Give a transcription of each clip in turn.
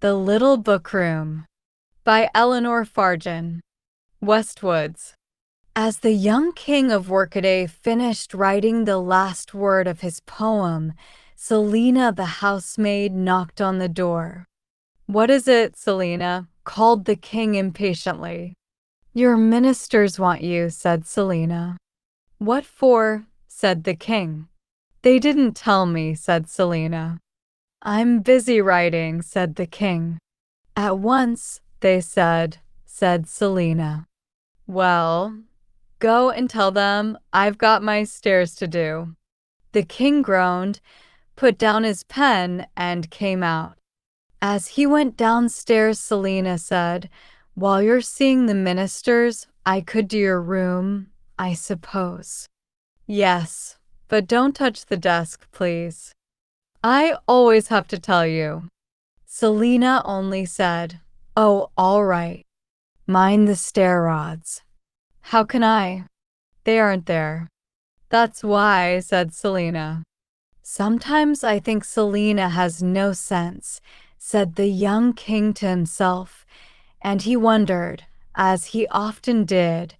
The Little Bookroom by Eleanor Farjeon. Westwoods. As the young king of Workaday finished writing the last word of his poem, Selina the housemaid knocked on the door. "What is it, Selina?" called the king impatiently. "Your ministers want you," said Selina. "What for?" said the king. "They didn't tell me," said Selina. "I'm busy writing," said the king. "At once, they said Selina. "Well, go and tell them I've got my stairs to do." The king groaned, put down his pen, and came out. As he went downstairs, Selina said, "While you're seeing the ministers, I could do your room, I suppose." "Yes, but don't touch the desk, please. I always have to tell you." Selina only said, "Oh, all right. Mind the stair rods." "How can I? They aren't there." "That's why," said Selina. "Sometimes I think Selina has no sense," said the young king to himself, and he wondered, as he often did,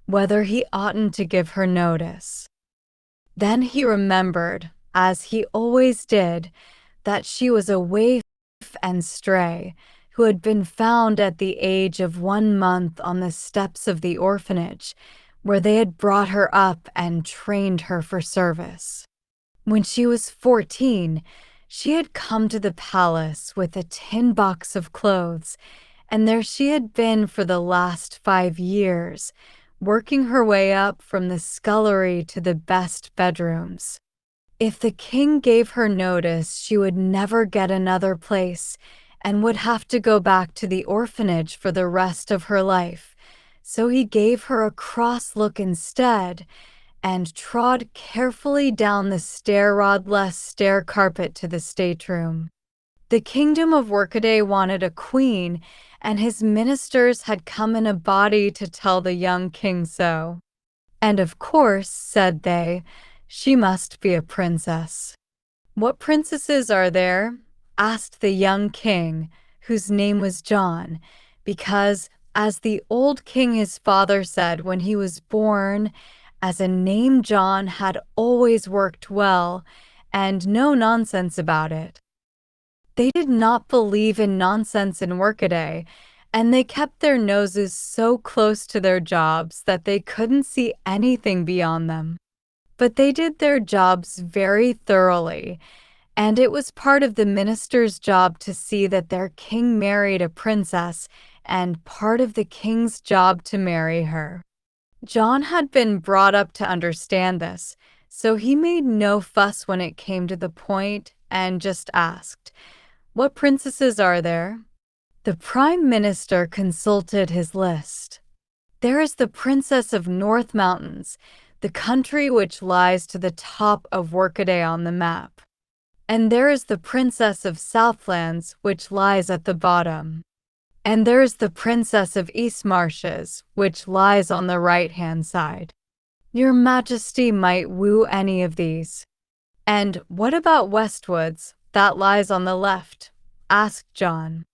whether he oughtn't to give her notice. Then he remembered, as he always did, that she was a waif and stray who had been found at the age of 1 month on the steps of the orphanage, where they had brought her up and trained her for service. When she was 14, she had come to the palace with a tin box of clothes, and there she had been for the last 5 years, working her way up from the scullery to the best bedrooms. If the king gave her notice, she would never get another place and would have to go back to the orphanage for the rest of her life. So he gave her a cross look instead and trod carefully down the stair-rod-less stair carpet to the stateroom. The kingdom of Workaday wanted a queen, and his ministers had come in a body to tell the young king so. "And of course," said they, "she must be a princess." "What princesses are there?" asked the young king, whose name was John, because, as the old king his father said when he was born, as a name John had always worked well, and no nonsense about it. They did not believe in nonsense in Workaday, and they kept their noses so close to their jobs that they couldn't see anything beyond them. But they did their jobs very thoroughly, and it was part of the minister's job to see that their king married a princess, and part of the king's job to marry her. John had been brought up to understand this, so he made no fuss when it came to the point and just asked, "What princesses are there?" The prime minister consulted his list. "There is the Princess of North Mountains, the country which lies to the top of Workaday on the map. And there is the Princess of Southlands, which lies at the bottom. And there is the Princess of East Marshes, which lies on the right-hand side. Your Majesty might woo any of these." "And what about Westwoods, that lies on the left?" asked John.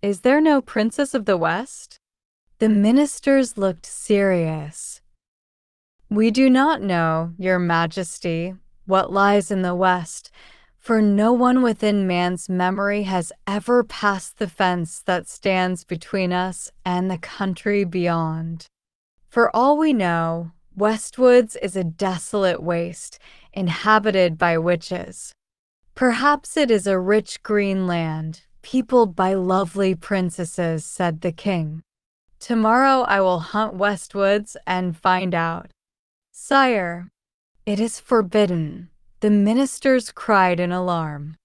"Is there no Princess of the West?" The ministers looked serious. "We do not know, Your Majesty, what lies in the West, for no one within man's memory has ever passed the fence that stands between us and the country beyond. For all we know, Westwoods is a desolate waste, inhabited by witches. Perhaps it is a rich green land, peopled by lovely princesses," said the king. "Tomorrow I will hunt Westwoods and find out." "Sire, it is forbidden," the ministers cried in alarm.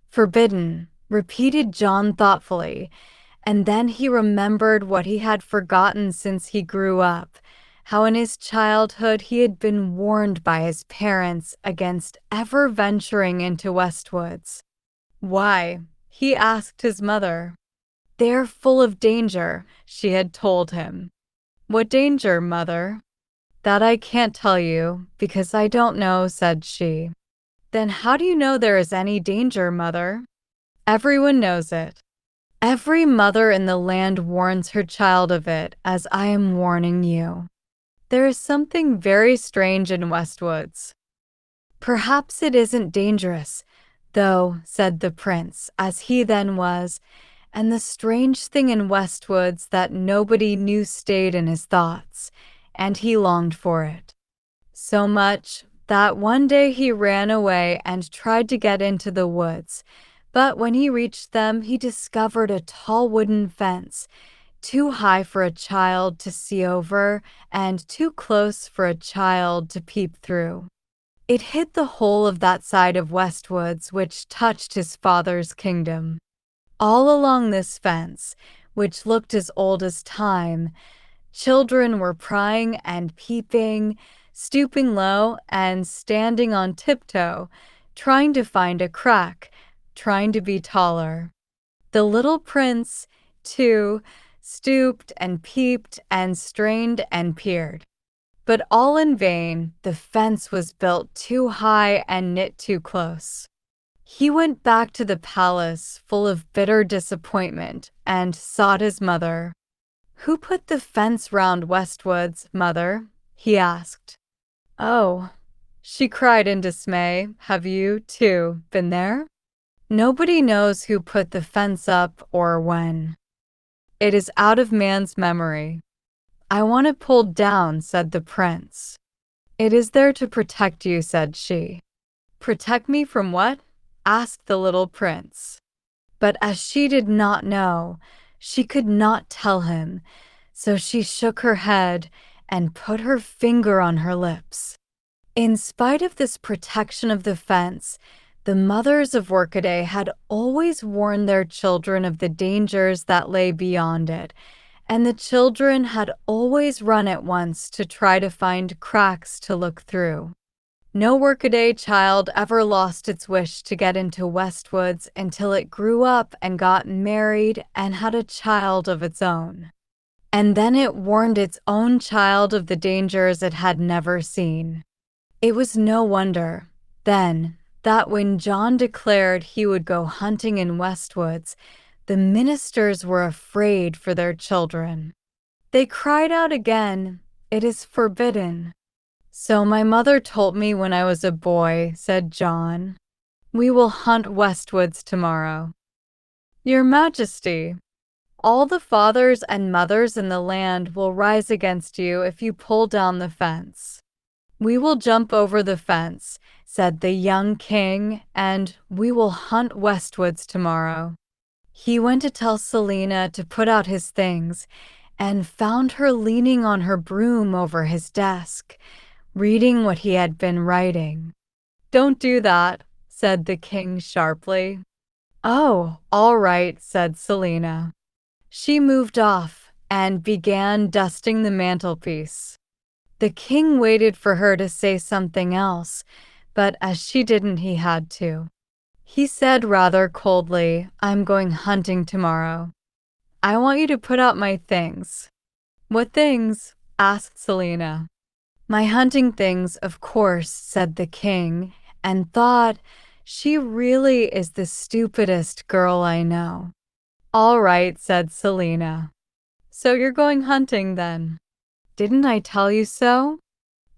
"Forbidden," repeated John thoughtfully, and then he remembered what he had forgotten since he grew up, how in his childhood he had been warned by his parents against ever venturing into Westwoods. "Why?" he asked his mother. "They are full of danger," she had told him. "What danger, mother?" "That I can't tell you, because I don't know," said she. "Then how do you know there is any danger, mother?" "Everyone knows it." Every mother in the land warns her child of it, as I am warning you. There is something very strange in Westwoods. Perhaps it isn't dangerous, though, said the prince, as he then was, and the strange thing in Westwoods that nobody knew stayed in his thoughts, and he longed for it. So much that one day he ran away and tried to get into the woods, but when he reached them, he discovered a tall wooden fence, too high for a child to see over and too close for a child to peep through. It hid the whole of that side of Westwoods which touched his father's kingdom. All along this fence, which looked as old as time, children were prying and peeping, stooping low and standing on tiptoe, trying to find a crack, trying to be taller. The little prince, too, stooped and peeped and strained and peered. But all in vain, the fence was built too high and knit too close. He went back to the palace full of bitter disappointment and sought his mother. "Who put the fence round Westwoods, mother?" he asked. "Oh," she cried in dismay, "have you, too, been there? Nobody knows who put the fence up or when. It is out of man's memory. I want it pulled down," said the prince. "It is there to protect you," said she. "Protect me from what?" asked the little prince. But as she did not know, she could not tell him, so she shook her head and put her finger on her lips. In spite of this protection of the fence, the mothers of Workaday had always warned their children of the dangers that lay beyond it, and the children had always run at once to try to find cracks to look through. No Workaday child ever lost its wish to get into Westwoods until it grew up and got married and had a child of its own. And then it warned its own child of the dangers it had never seen. It was no wonder, then, that when John declared he would go hunting in Westwoods, the ministers were afraid for their children. They cried out again, "It is forbidden." "So my mother told me when I was a boy," said John. "We will hunt Westwoods tomorrow." "Your Majesty, all the fathers and mothers in the land will rise against you if you pull down the fence." "We will jump over the fence," said the young king, "and we will hunt Westwoods tomorrow." He went to tell Selina to put out his things and found her leaning on her broom over his desk, reading what he had been writing. "Don't do that," said the king sharply. "Oh, all right," said Selina. She moved off and began dusting the mantelpiece. The king waited for her to say something else, but as she didn't, he had to. He said rather coldly, "I'm going hunting tomorrow. I want you to put out my things." "What things?" asked Selina. "My hunting things, of course," said the king, and thought, "She really is the stupidest girl I know." "All right," said Selina. "So you're going hunting then?" "Didn't I tell you so?"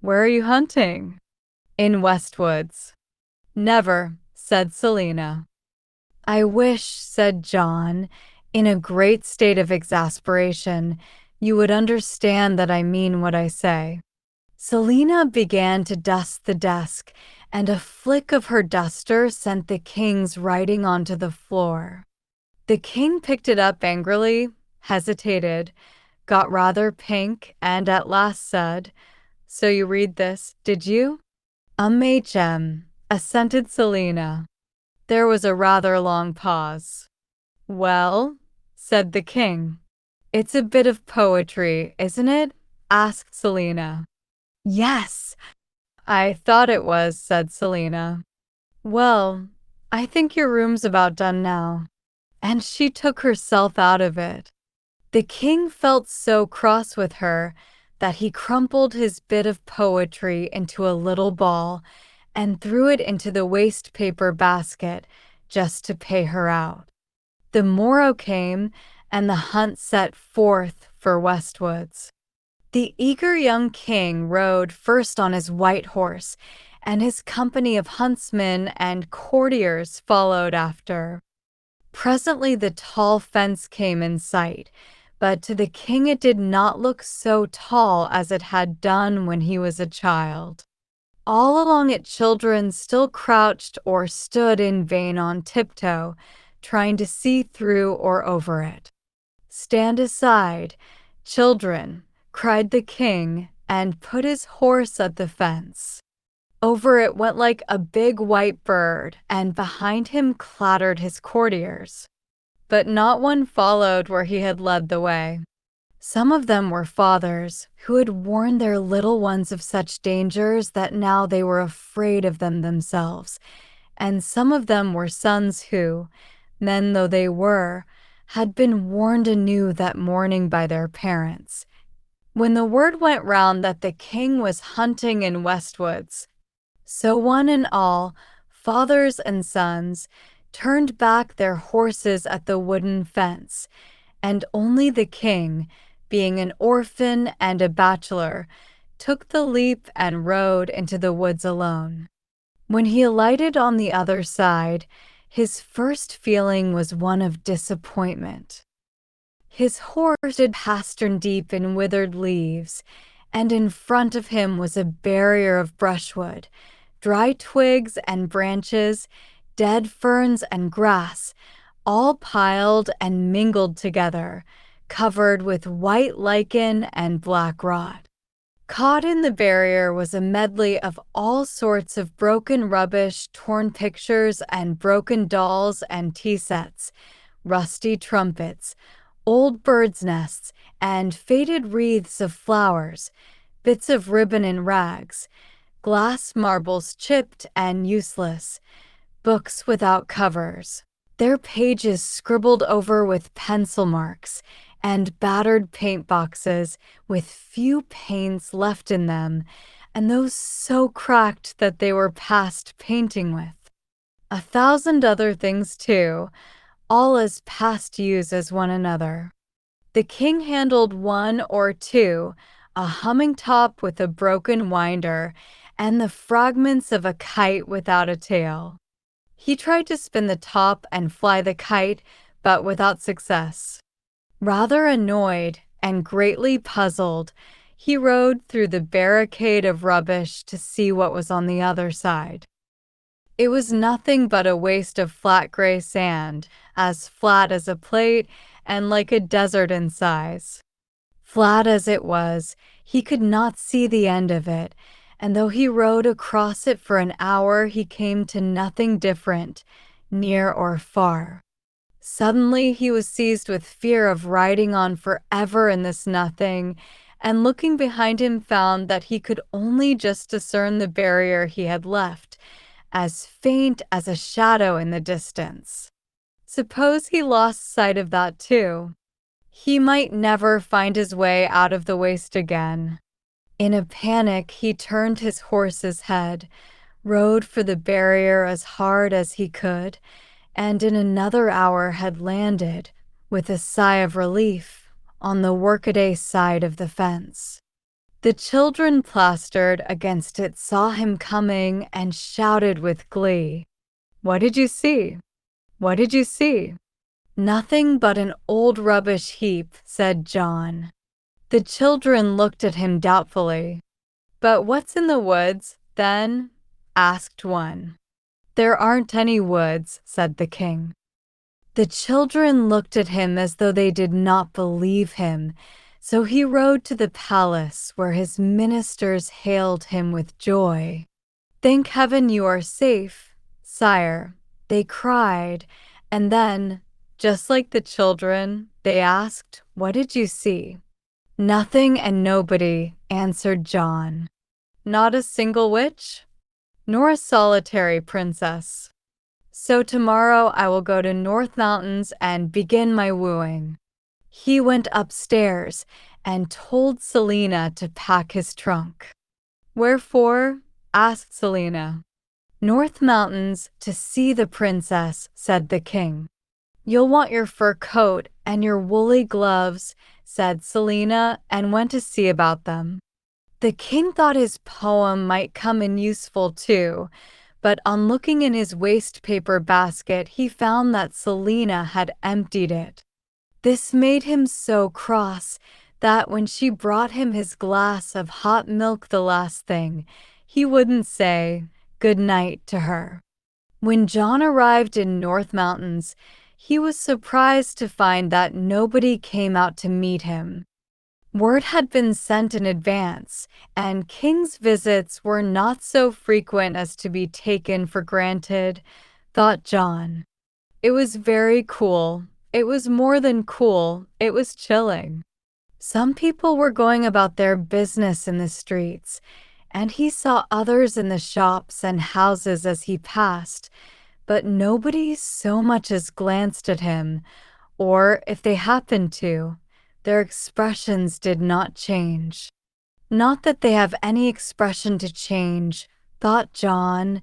"Where are you hunting?" "In Westwoods." "Never," said Selina. "I wish," said John, in a great state of exasperation, "you would understand that I mean what I say." Selina began to dust the desk, and a flick of her duster sent the king's writing onto the floor. The king picked it up angrily, hesitated, got rather pink, and at last said, "So you read this, did you?" "HM," assented Selina. There was a rather long pause. "Well," said the king. "It's a bit of poetry, isn't it?" asked Selina. "Yes, I thought it was," said Selina. "Well, I think your room's about done now." And she took herself out of it. The king felt so cross with her that he crumpled his bit of poetry into a little ball and threw it into the waste paper basket just to pay her out. The morrow came, and the hunt set forth for Westwoods. The eager young king rode first on his white horse, and his company of huntsmen and courtiers followed after. Presently the tall fence came in sight, but to the king it did not look so tall as it had done when he was a child. All along it children still crouched or stood in vain on tiptoe, trying to see through or over it. "Stand aside, children," cried the king, and put his horse at the fence. Over it went like a big white bird, and behind him clattered his courtiers. But not one followed where he had led the way. Some of them were fathers who had warned their little ones of such dangers that now they were afraid of them themselves, and some of them were sons who, men though they were, had been warned anew that morning by their parents. When the word went round that the king was hunting in Westwoods, so one and all, fathers and sons, turned back their horses at the wooden fence, and only the king, being an orphan and a bachelor, took the leap and rode into the woods alone. When he alighted on the other side, his first feeling was one of disappointment. His horse stood pastern-deep in withered leaves, and in front of him was a barrier of brushwood, dry twigs and branches, dead ferns and grass, all piled and mingled together, covered with white lichen and black rot. Caught in the barrier was a medley of all sorts of broken rubbish, torn pictures and broken dolls and tea sets, rusty trumpets, old birds' nests, and faded wreaths of flowers, bits of ribbon and rags, glass marbles chipped and useless, books without covers, their pages scribbled over with pencil marks, and battered paint boxes with few paints left in them, and those so cracked that they were past painting with. 1,000 other things, too, all as past use as one another. The king handled one or two, a humming top with a broken winder, and the fragments of a kite without a tail. He tried to spin the top and fly the kite, but without success. Rather annoyed and greatly puzzled, he rode through the barricade of rubbish to see what was on the other side. It was nothing but a waste of flat gray sand, as flat as a plate and like a desert in size. Flat as it was, he could not see the end of it, and though he rode across it for an hour, he came to nothing different, near or far. Suddenly he was seized with fear of riding on forever in this nothing, and looking behind him found that he could only just discern the barrier he had left, as faint as a shadow in the distance. Suppose he lost sight of that too. He might never find his way out of the waste again. In a panic, he turned his horse's head, rode for the barrier as hard as he could, and in another hour had landed, with a sigh of relief, on the workaday side of the fence. The children plastered against it saw him coming and shouted with glee. "What did you see? What did you see?" "Nothing but an old rubbish heap," said John. The children looked at him doubtfully. "But what's in the woods, then?" asked one. "There aren't any woods," said the king. The children looked at him as though they did not believe him, so he rode to the palace where his ministers hailed him with joy. "Thank heaven you are safe, sire," they cried, and then, just like the children, they asked, "What did you see?" "Nothing and nobody," answered John. "Not a single witch? Nor a solitary princess. So tomorrow I will go to North Mountains and begin my wooing." He went upstairs and told Selina to pack his trunk. "Wherefore?" asked Selina. "North Mountains, to see the princess," said the king. "You'll want your fur coat and your woolly gloves," said Selina, and went to see about them. The king thought his poem might come in useful too, but on looking in his wastepaper basket, he found that Selina had emptied it. This made him so cross that when she brought him his glass of hot milk the last thing, he wouldn't say good night to her. When John arrived in North Mountains, he was surprised to find that nobody came out to meet him. Word had been sent in advance, and King's visits were not so frequent as to be taken for granted, thought John. It was very cool. It was more than cool, it was chilling. Some people were going about their business in the streets, and he saw others in the shops and houses as he passed, but nobody so much as glanced at him, or if they happened to, their expressions did not change. Not that they have any expression to change, thought John.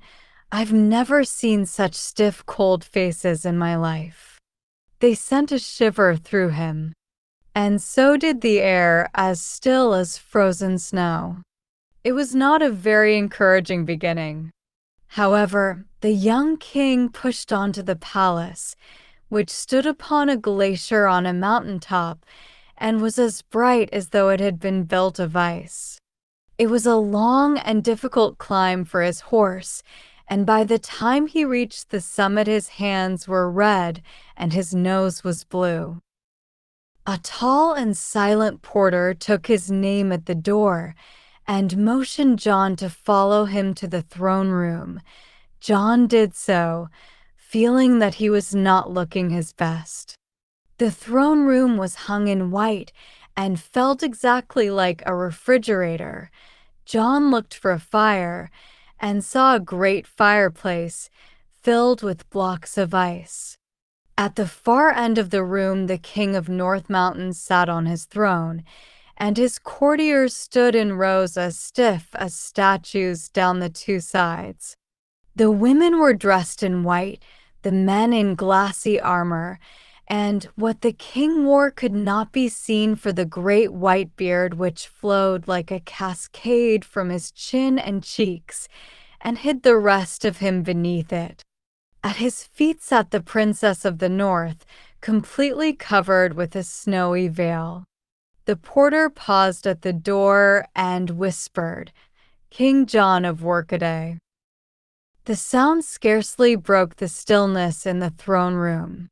I've never seen such stiff, cold faces in my life. They sent a shiver through him, and so did the air, as still as frozen snow. It was not a very encouraging beginning. However, the young king pushed on to the palace, which stood upon a glacier on a mountaintop and was as bright as though it had been built of ice. It was a long and difficult climb for his horse, and by the time he reached the summit his hands were red and his nose was blue. A tall and silent porter took his name at the door and motioned John to follow him to the throne room. John did so, feeling that he was not looking his best. The throne room was hung in white and felt exactly like a refrigerator. John looked for a fire and saw a great fireplace filled with blocks of ice. At the far end of the room, the king of North Mountains sat on his throne, and his courtiers stood in rows as stiff as statues down the two sides. The women were dressed in white, the men in glassy armor, and what the king wore could not be seen for the great white beard which flowed like a cascade from his chin and cheeks and hid the rest of him beneath it. At his feet sat the princess of the north, completely covered with a snowy veil. The porter paused at the door and whispered, "King John of Workaday." The sound scarcely broke the stillness in the throne room.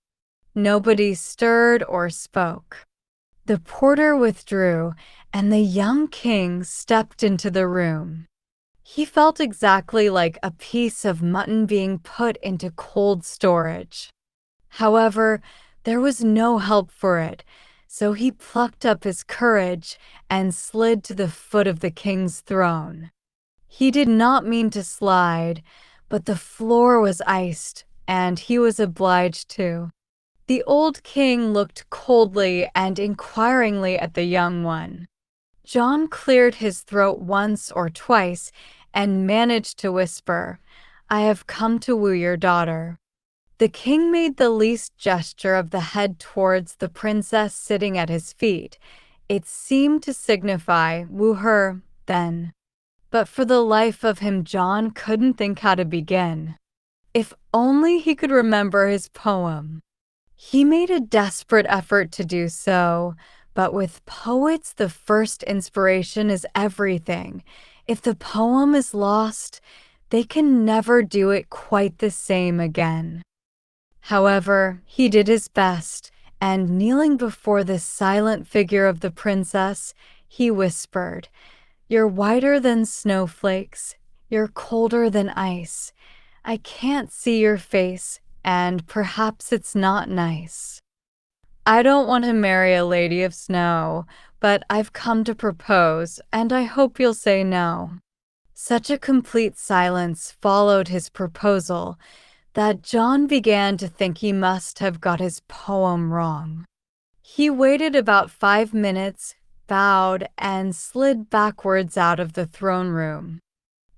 Nobody stirred or spoke. The porter withdrew, and the young king stepped into the room. He felt exactly like a piece of mutton being put into cold storage. However, there was no help for it, so he plucked up his courage and slid to the foot of the king's throne. He did not mean to slide, but the floor was iced, and he was obliged to. The old king looked coldly and inquiringly at the young one. John cleared his throat once or twice and managed to whisper, "I have come to woo your daughter." The king made the least gesture of the head towards the princess sitting at his feet. It seemed to signify, "Woo her, then." But for the life of him, John couldn't think how to begin. If only he could remember his poem. He made a desperate effort to do so, but with poets, the first inspiration is everything. If the poem is lost, they can never do it quite the same again. However, he did his best, and kneeling before the silent figure of the princess, he whispered, "You're whiter than snowflakes, you're colder than ice. I can't see your face, and perhaps it's not nice. I don't want to marry a lady of snow, but I've come to propose, and I hope you'll say no." Such a complete silence followed his proposal that John began to think he must have got his poem wrong. He waited about 5 minutes, bowed, and slid backwards out of the throne room.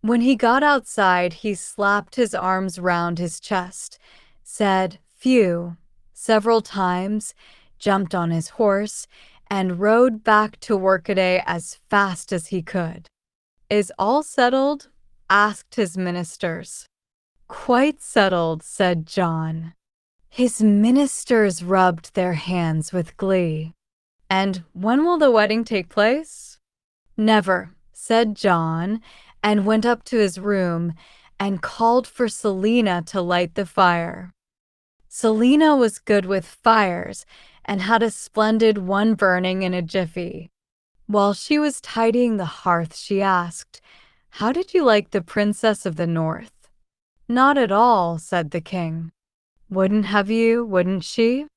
When he got outside, he slapped his arms round his chest, said, "Phew," several times, jumped on his horse, and rode back to Workaday as fast as he could. "Is all settled?" asked his ministers. "Quite settled," said John. His ministers rubbed their hands with glee. "And when will the wedding take place?" "Never," said John, and went up to his room and called for Selina to light the fire. Selina was good with fires and had a splendid one burning in a jiffy. While she was tidying the hearth, she asked, "How did you like the Princess of the North?" "Not at all," said the king. "Wouldn't have you, wouldn't she?"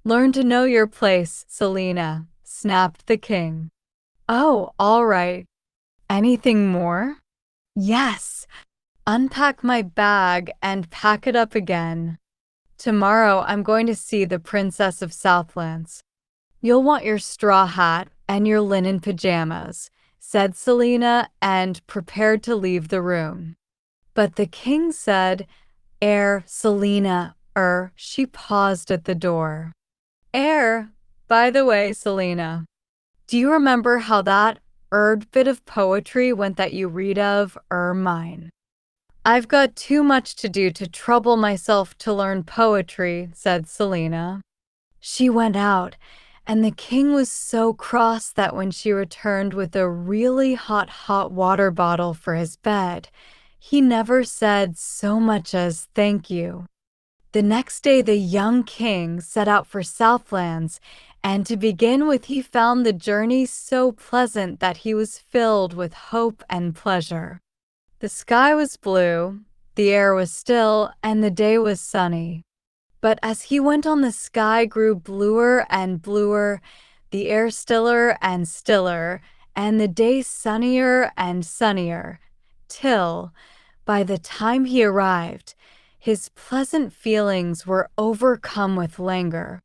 "Learn to know your place, Selina," snapped the king. "Oh, all right. Anything more?" "Yes. Unpack my bag and pack it up again. Tomorrow I'm going to see the Princess of Southlands. You'll want your straw hat and your linen pajamas," said Selina, and prepared to leave the room. But the king said, Selina, she paused at the door. By the way, Selina, do you remember how that bit of poetry went that you read of, mine?" "I've got too much to do to trouble myself to learn poetry," said Selina. She went out, and the king was so cross that when she returned with a really hot water bottle for his bed, he never said so much as thank you. The next day the young king set out for Southlands, and to begin with he found the journey so pleasant that he was filled with hope and pleasure. The sky was blue, the air was still, and the day was sunny. But as he went on, the sky grew bluer and bluer, the air stiller and stiller, and the day sunnier and sunnier, till, by the time he arrived, his pleasant feelings were overcome with languor.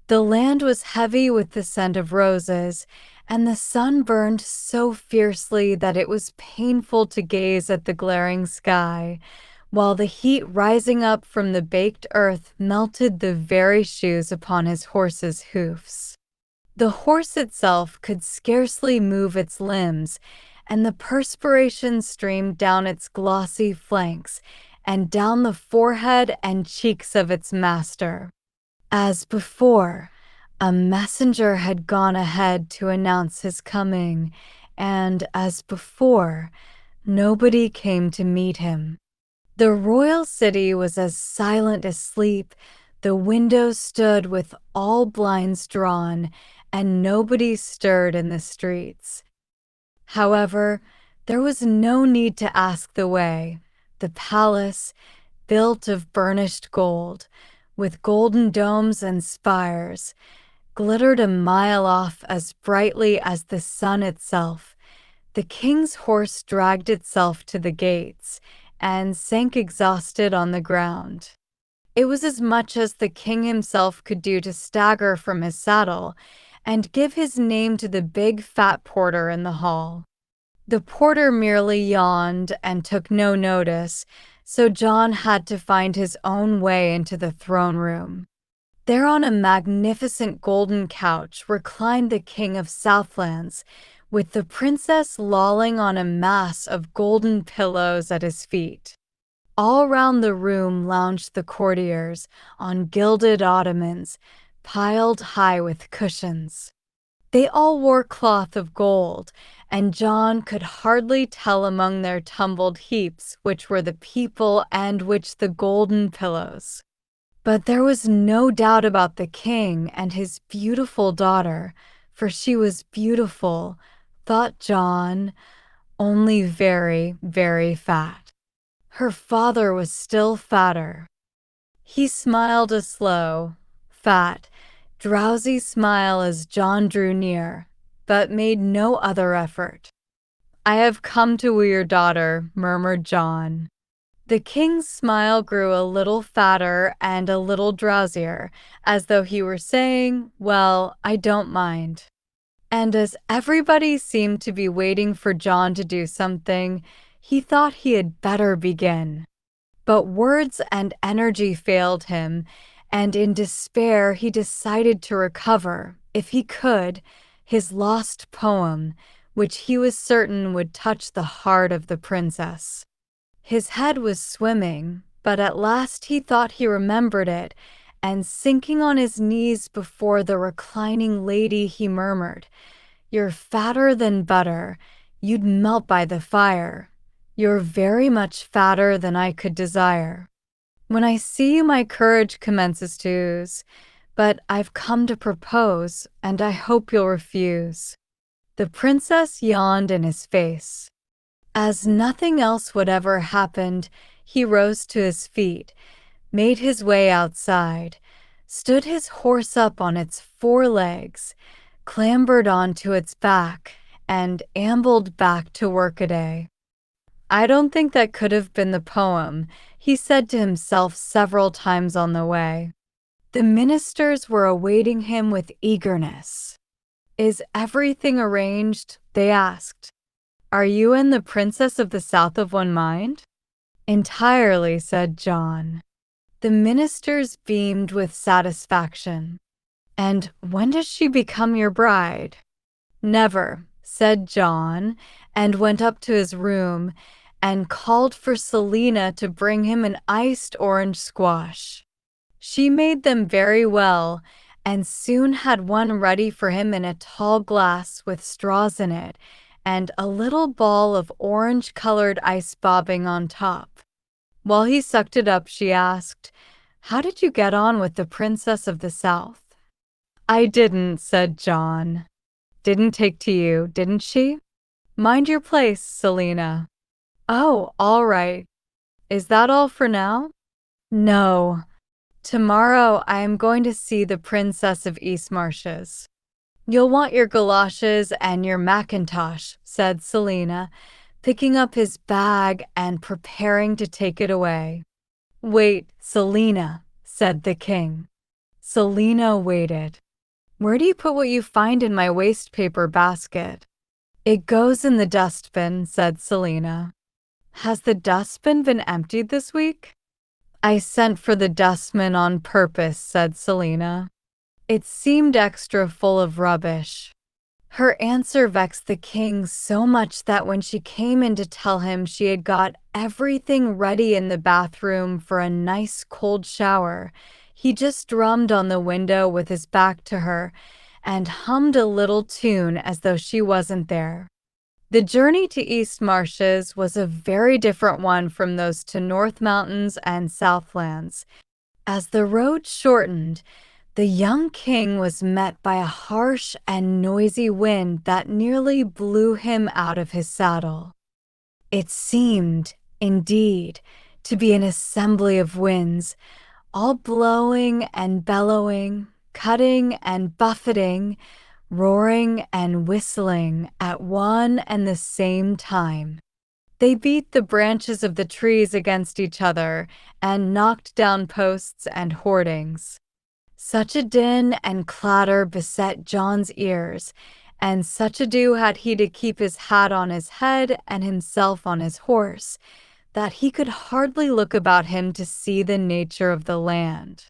The land was heavy with the scent of roses, and the sun burned so fiercely that it was painful to gaze at the glaring sky, while the heat rising up from the baked earth melted the very shoes upon his horse's hoofs. The horse itself could scarcely move its limbs, and the perspiration streamed down its glossy flanks and down the forehead and cheeks of its master. As before, a messenger had gone ahead to announce his coming, and as before, nobody came to meet him. The royal city was as silent as sleep. The windows stood with all blinds drawn, and nobody stirred in the streets. However, there was no need to ask the way. The palace, built of burnished gold, with golden domes and spires, glittered a mile off as brightly as the sun itself. The king's horse dragged itself to the gates and sank exhausted on the ground. It was as much as the king himself could do to stagger from his saddle and give his name to the big fat porter in the hall. The porter merely yawned and took no notice, so John had to find his own way into the throne room. There on a magnificent golden couch reclined the king of Southlands, with the princess lolling on a mass of golden pillows at his feet. All round the room lounged the courtiers on gilded ottomans, piled high with cushions. They all wore cloth of gold, and John could hardly tell among their tumbled heaps which were the people and which the golden pillows. But there was no doubt about the king and his beautiful daughter, for she was beautiful, thought John, only very, very fat. Her father was still fatter. He smiled a slow, fat, drowsy smile as John drew near, but made no other effort. "I have come to woo your daughter," murmured John. The king's smile grew a little fatter and a little drowsier, as though he were saying, "Well, I don't mind." And as everybody seemed to be waiting for John to do something, he thought he had better begin. But words and energy failed him, and in despair he decided to recover, if he could, his lost poem, which he was certain would touch the heart of the princess. His head was swimming, but at last he thought he remembered it, and sinking on his knees before the reclining lady, he murmured, "You're fatter than butter, you'd melt by the fire. You're very much fatter than I could desire. When I see you, my courage commences to ooze, but I've come to propose, and I hope you'll refuse." The princess yawned in his face. As nothing else whatever happened, he rose to his feet, made his way outside, stood his horse up on its 4 legs, clambered onto its back, and ambled back to Workaday. "I don't think that could have been the poem," he said to himself several times on the way. The ministers were awaiting him with eagerness. "Is everything arranged?" they asked. "Are you and the Princess of the South of one mind?" "Entirely," said John. The ministers beamed with satisfaction. "And when does she become your bride?" "Never," said John, and went up to his room and called for Selina to bring him an iced orange squash. She made them very well, and soon had one ready for him in a tall glass with straws in it, and a little ball of orange-colored ice bobbing on top. While he sucked it up, she asked, "How did you get on with the Princess of the South?" "I didn't," said John. "Didn't take to you, didn't she?" "Mind your place, Selina." "Oh, all right. Is that all for now?" "No. Tomorrow I am going to see the Princess of East Marshes." "You'll want your galoshes and your mackintosh," said Selina, picking up his bag and preparing to take it away. "Wait, Selina," said the king. Selina waited. "Where do you put what you find in my wastepaper basket?" "It goes in the dustbin," said Selina. "Has the dustbin been emptied this week?" "I sent for the dustman on purpose," said Selina. "It seemed extra full of rubbish." Her answer vexed the king so much that when she came in to tell him she had got everything ready in the bathroom for a nice cold shower, he just drummed on the window with his back to her and hummed a little tune as though she wasn't there. The journey to East Marshes was a very different one from those to North Mountains and Southlands. As the road shortened, the young king was met by a harsh and noisy wind that nearly blew him out of his saddle. It seemed, indeed, to be an assembly of winds, all blowing and bellowing, cutting and buffeting, roaring and whistling at one and the same time. They beat the branches of the trees against each other and knocked down posts and hoardings. Such a din and clatter beset John's ears, and such ado had he to keep his hat on his head and himself on his horse, that he could hardly look about him to see the nature of the land.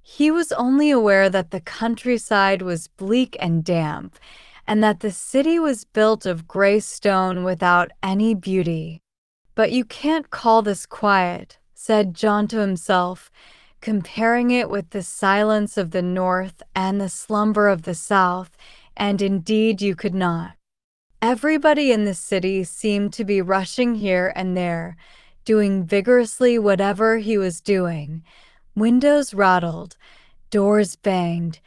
He was only aware that the countryside was bleak and damp, and that the city was built of gray stone without any beauty. "But you can't call this quiet," said John to himself, comparing it with the silence of the north and the slumber of the south, and indeed you could not. Everybody in the city seemed to be rushing here and there, doing vigorously whatever he was doing. Windows rattled, doors banged,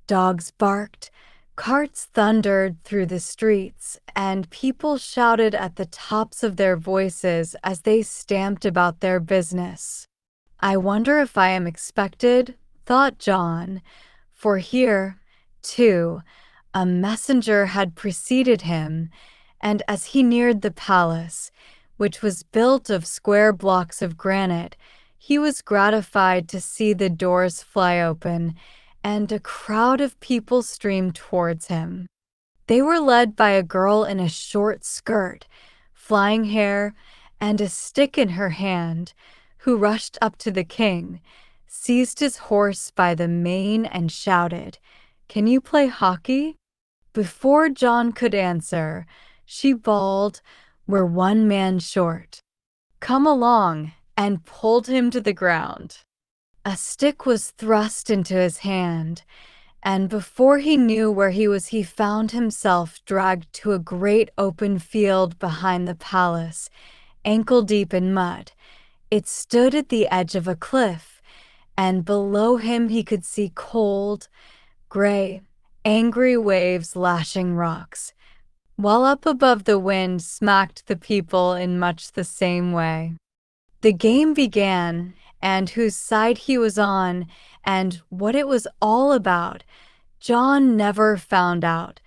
dogs barked, carts thundered through the streets, and people shouted at the tops of their voices as they stamped about their business. "I wonder if I am expected," thought John, for here, too, a messenger had preceded him, and as he neared the palace, which was built of square blocks of granite, he was gratified to see the doors fly open and a crowd of people stream towards him. They were led by a girl in a short skirt, flying hair, and a stick in her hand, who rushed up to the king, seized his horse by the mane and shouted, "Can you play hockey?" Before John could answer, she bawled, "We're one man short. Come along," and pulled him to the ground. A stick was thrust into his hand, and before he knew where he was, he found himself dragged to a great open field behind the palace, ankle-deep in mud. It stood at the edge of a cliff, and below him he could see cold, gray, angry waves lashing rocks, while up above the wind smacked the people in much the same way. The game began, and whose side he was on, and what it was all about, John never found out.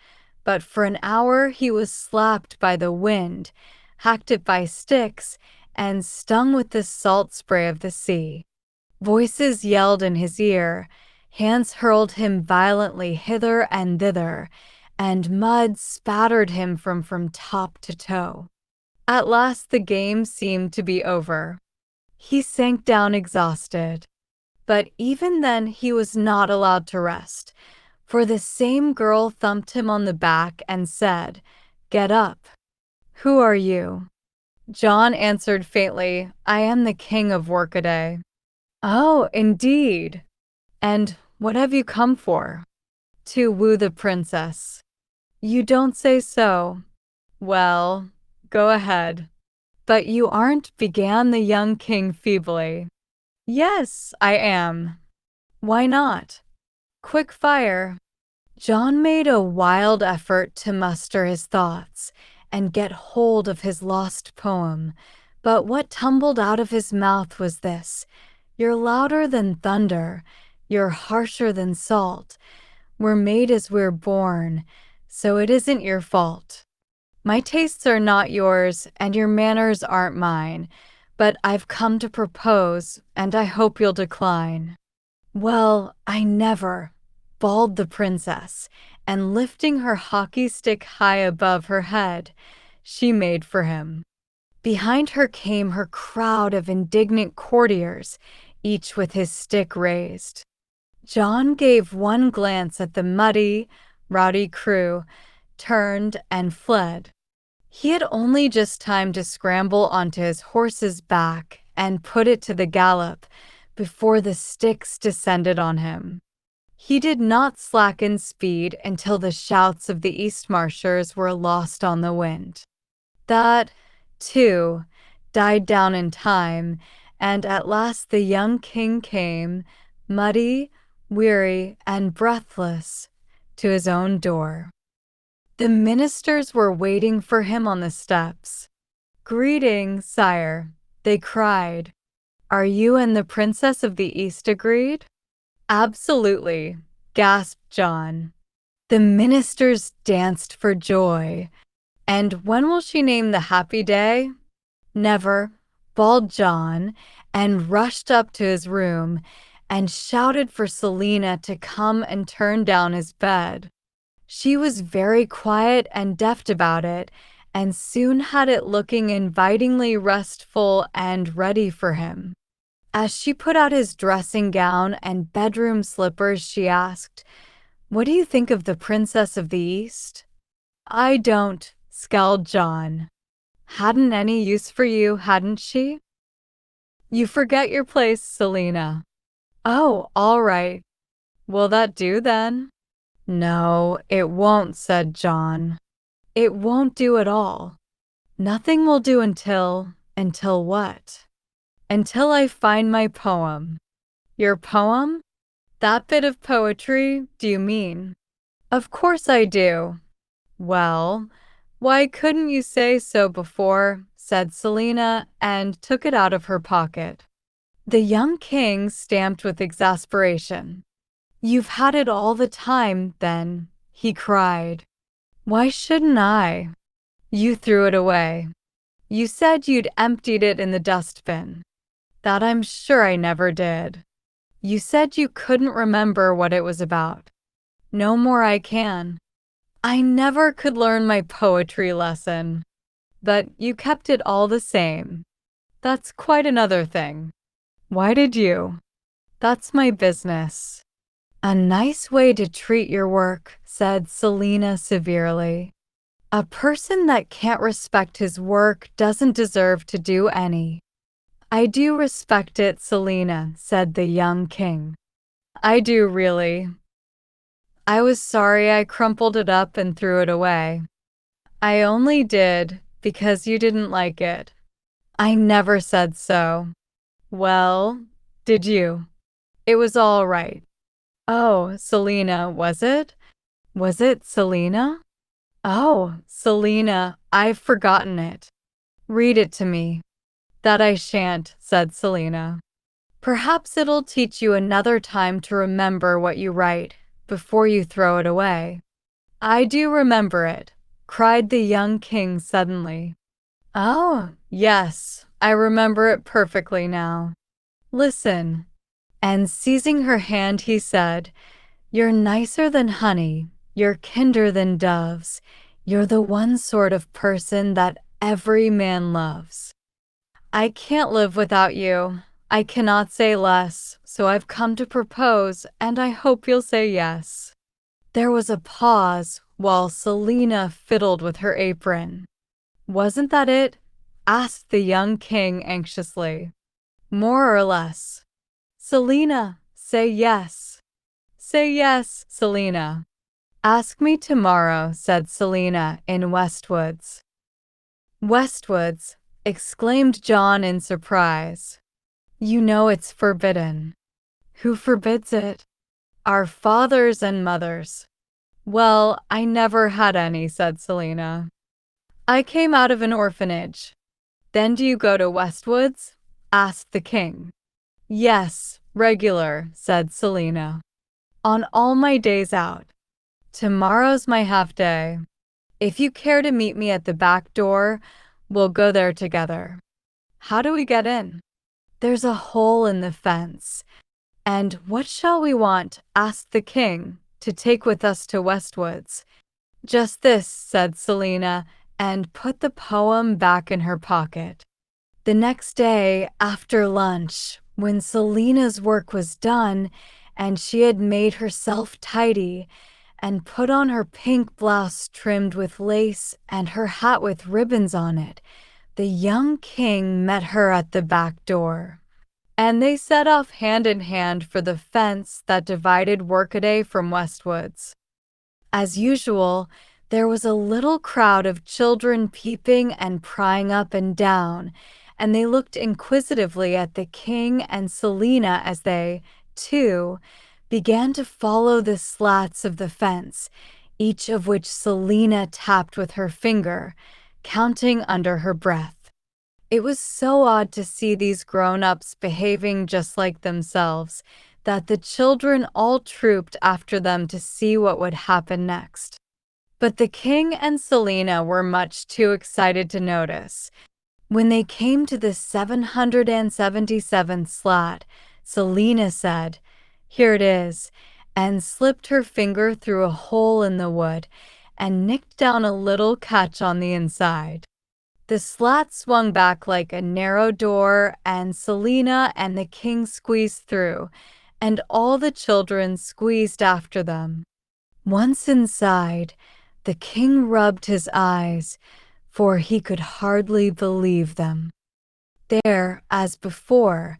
But for an hour he was slapped by the wind, hacked at by sticks, and stung with the salt spray of the sea. Voices yelled in his ear, hands hurled him violently hither and thither, and mud spattered him from top to toe. At last the game seemed to be over. He sank down exhausted. But even then he was not allowed to rest, for the same girl thumped him on the back and said, "Get up. Who are you?" John answered faintly, "I am the king of Workaday." "Oh, indeed. And what have you come for?" "To woo the princess." "You don't say so." "Well, go ahead." "But you aren't," began the young king feebly. "Yes, I am." "Why not?" "Quick fire." John made a wild effort to muster his thoughts and get hold of his lost poem, but what tumbled out of his mouth was this: "You're louder than thunder, you're harsher than salt. We're made as we're born, so it isn't your fault. My tastes are not yours, and your manners aren't mine, but I've come to propose, and I hope you'll decline." "Well, I never," bawled the princess, and lifting her hockey stick high above her head, she made for him. Behind her came her crowd of indignant courtiers, each with his stick raised. John gave one glance at the muddy, rowdy crew, turned, and fled. He had only just time to scramble onto his horse's back and put it to the gallop before the sticks descended on him. He did not slacken speed until the shouts of the Eastmarchers were lost on the wind. That, too, died down in time, and at last the young king came, muddy, weary, and breathless, to his own door. The ministers were waiting for him on the steps. "Greeting, sire," they cried. "Are you and the Princess of the East agreed?" "Absolutely," gasped John. The ministers danced for joy. "And when will she name the happy day?" "Never," bawled John, and rushed up to his room and shouted for Selina to come and turn down his bed. She was very quiet and deft about it, and soon had it looking invitingly restful and ready for him. As she put out his dressing gown and bedroom slippers, she asked, "What do you think of the Princess of the East?" "I don't," scowled John. "Hadn't any use for you, hadn't she?" "You forget your place, Selina." "Oh, all right. Will that do then?" "No, it won't," said John. "It won't do at all. Nothing will do until what?" "Until I find my poem." "Your poem? That bit of poetry, do you mean?" "Of course I do." "Well, why couldn't you say so before?" said Selina, and took it out of her pocket. The young king stamped with exasperation. "You've had it all the time, then," he cried. "Why shouldn't I?" "You threw it away. You said you'd emptied it in the dustbin." "That I'm sure I never did." "You said you couldn't remember what it was about." "No more I can." "I never could learn my poetry lesson." "But you kept it all the same." "That's quite another thing." "Why did you?" That's my business. A nice way to treat your work, said Selina severely. A person that can't respect his work doesn't deserve to do any. I do respect it, Selina, said the young king. I do, really. I was sorry I crumpled it up and threw it away. I only did because you didn't like it. I never said so. Well, did you? It was all right. Oh, Selina, was it? Was it Selina? Oh, Selina, I've forgotten it. Read it to me. That I shan't, said Selina. Perhaps it'll teach you another time to remember what you write before you throw it away. I do remember it, cried the young king suddenly. Oh, yes, I remember it perfectly now. Listen. And seizing her hand, he said, You're nicer than honey, you're kinder than doves, you're the one sort of person that every man loves. I can't live without you. I cannot say less, so I've come to propose, and I hope you'll say yes. There was a pause while Selina fiddled with her apron. Wasn't that it? Asked the young king anxiously. More or less. Selina, say yes. Say yes, Selina. Ask me tomorrow, said Selina in Westwoods. Westwoods, exclaimed John in surprise. You know it's forbidden. Who forbids it? Our fathers and mothers. Well, I never had any, said Selina. I came out of an orphanage. Then do you go to Westwoods? Asked the king. Yes, regular, said Selina. On all my days out. Tomorrow's my half day. If you care to meet me at the back door, we'll go there together. How do we get in? There's a hole in the fence. And what shall we want, asked the king, to take with us to Westwoods? Just this, said Selina, and put the poem back in her pocket. The next day, after lunch, when Selina's work was done, and she had made herself tidy, and put on her pink blouse trimmed with lace and her hat with ribbons on it, the young king met her at the back door. And they set off hand in hand for the fence that divided Workaday from Westwoods. As usual, there was a little crowd of children peeping and prying up and down, and they looked inquisitively at the king and Selina as they, too, began to follow the slats of the fence, each of which Selina tapped with her finger, counting under her breath. It was so odd to see these grown-ups behaving just like themselves that the children all trooped after them to see what would happen next. But the king and Selina were much too excited to notice. When they came to the 777th slat, Selina said, Here it is, and slipped her finger through a hole in the wood and nicked down a little catch on the inside. The slat swung back like a narrow door, and Selina and the king squeezed through, and all the children squeezed after them. Once inside, the king rubbed his eyes, for he could hardly believe them. There, as before,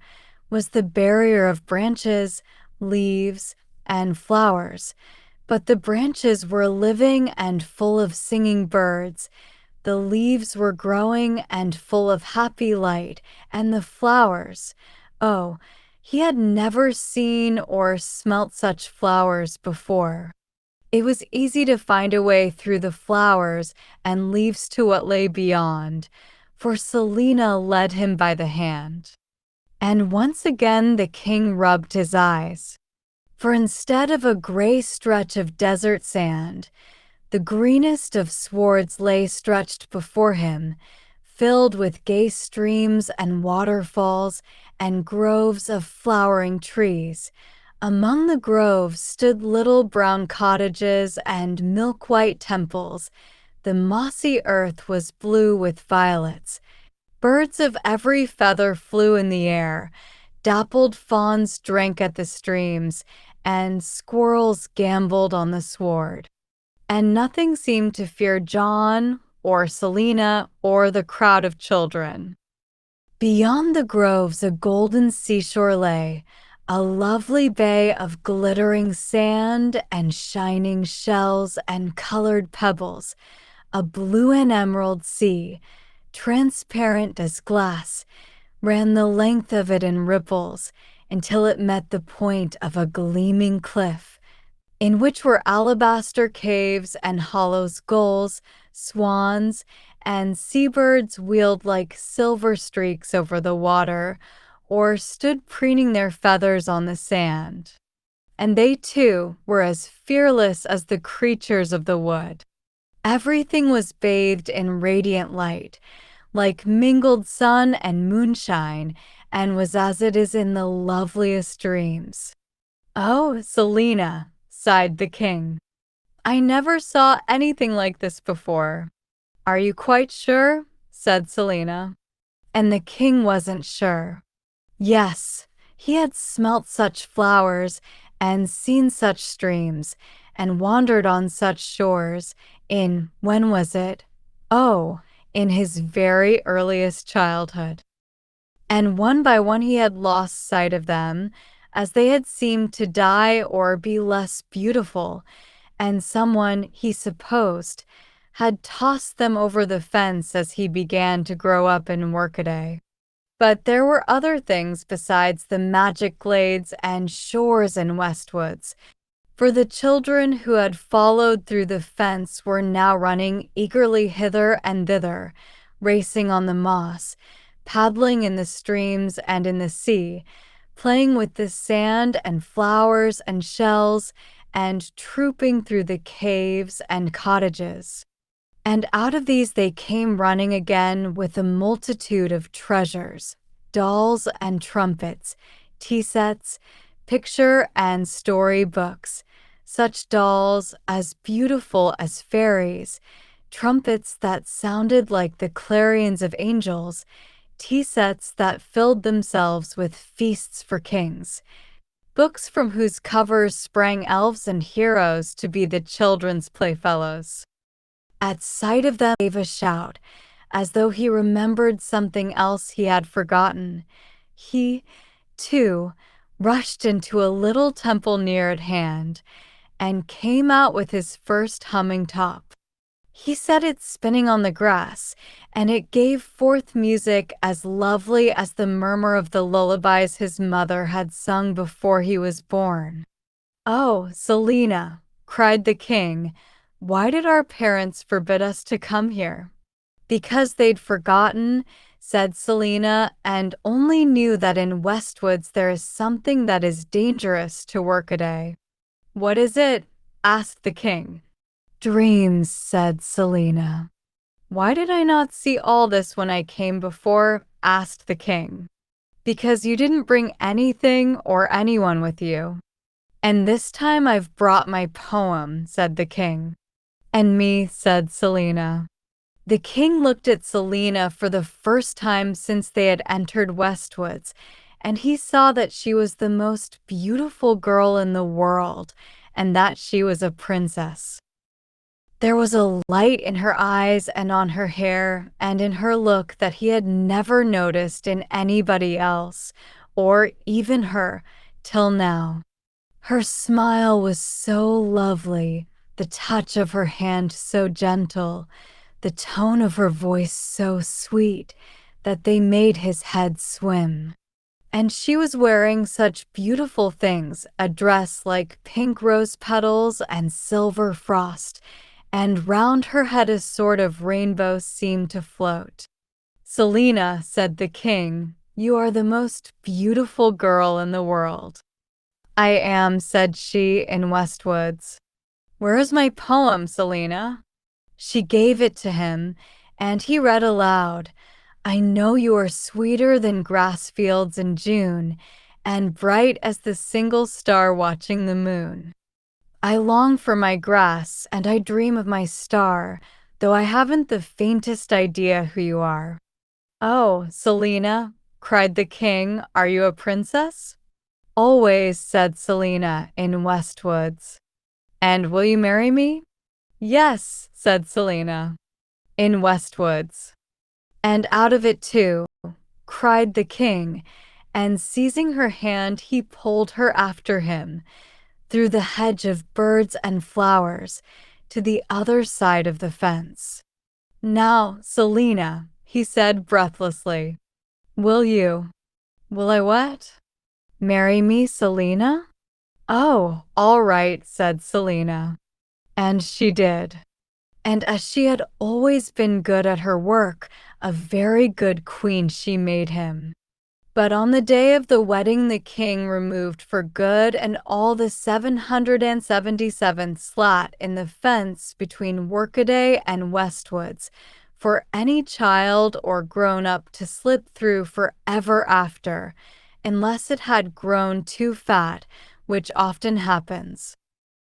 was the barrier of branches, leaves, and flowers, but the branches were living and full of singing birds, the leaves were growing and full of happy light, and the flowers, oh, he had never seen or smelt such flowers before. It was easy to find a way through the flowers and leaves to what lay beyond, for Selina led him by the hand. And once again the king rubbed his eyes, for instead of a gray stretch of desert sand, the greenest of swards lay stretched before him, filled with gay streams and waterfalls and groves of flowering trees. Among the groves stood little brown cottages and milk-white temples. The mossy earth was blue with violets. Birds of every feather flew in the air. Dappled fawns drank at the streams, and squirrels gamboled on the sward. And nothing seemed to fear John or Selina or the crowd of children. Beyond the groves a golden seashore lay, a lovely bay of glittering sand and shining shells and colored pebbles, a blue and emerald sea, transparent as glass, ran the length of it in ripples until it met the point of a gleaming cliff, in which were alabaster caves and hollow gulls, swans, and seabirds wheeled like silver streaks over the water, or stood preening their feathers on the sand. And they, too, were as fearless as the creatures of the wood. Everything was bathed in radiant light, like mingled sun and moonshine, and was as it is in the loveliest dreams. "Oh, Selina," sighed the king, "I never saw anything like this before." "Are you quite sure?" said Selina. And the king wasn't sure. Yes, he had smelt such flowers and seen such streams and wandered on such shores in, when was it? Oh, in his very earliest childhood. And one by one he had lost sight of them, as they had seemed to die or be less beautiful, and someone, he supposed, had tossed them over the fence as he began to grow up in Workaday. But there were other things besides the magic glades and shores in Westwoods, for the children who had followed through the fence were now running eagerly hither and thither, racing on the moss, paddling in the streams and in the sea, playing with the sand and flowers and shells, and trooping through the caves and cottages. And out of these they came running again with a multitude of treasures, dolls and trumpets, tea sets, picture and story books, such dolls as beautiful as fairies, trumpets that sounded like the clarions of angels, tea sets that filled themselves with feasts for kings, books from whose covers sprang elves and heroes to be the children's playfellows. At sight of them, he gave a shout, as though he remembered something else he had forgotten. He, too, rushed into a little temple near at hand, and came out with his first humming top. He set it spinning on the grass, and it gave forth music as lovely as the murmur of the lullabies his mother had sung before he was born. "Oh, Selina," cried the king, "why did our parents forbid us to come here?" "Because they'd forgotten," said Selina, "and only knew that in Westwoods there is something that is dangerous to Workaday." "What is it?" asked the king. "Dreams," said Selina. "Why did I not see all this when I came before?" asked the king. "Because you didn't bring anything or anyone with you." "And this time I've brought my poem," said the king. "And me," said Selina. The king looked at Selina for the first time since they had entered Westwoods, and he saw that she was the most beautiful girl in the world, and that she was a princess. There was a light in her eyes and on her hair and in her look that he had never noticed in anybody else, or even her, till now. Her smile was so lovely, the touch of her hand so gentle, the tone of her voice so sweet, that they made his head swim. And she was wearing such beautiful things, a dress like pink rose petals and silver frost, and round her head a sort of rainbow seemed to float. "Selina," said the king, "you are the most beautiful girl in the world." "I am," said she, in Westwoods. "Where is my poem, Selina?" She gave it to him, and he read aloud, "I know you are sweeter than grass fields in June, and bright as the single star watching the moon. I long for my grass, and I dream of my star, though I haven't the faintest idea who you are." "Oh, Selina," cried the king. Are you a princess? Always, said Selina in Westwoods. And will you marry me? Yes, said Selina in Westwoods. And out of it too, cried the king, and seizing her hand, he pulled her after him, through the hedge of birds and flowers, to the other side of the fence. Now, Selina, he said breathlessly, will I what? Marry me, Selina? Oh, all right, said Selina. And she did. And as she had always been good at her work, a very good queen she made him. But on the day of the wedding the king removed for good and all the 777 slat in the fence between Workaday and Westwoods, for any child or grown-up to slip through forever after, unless it had grown too fat, which often happens.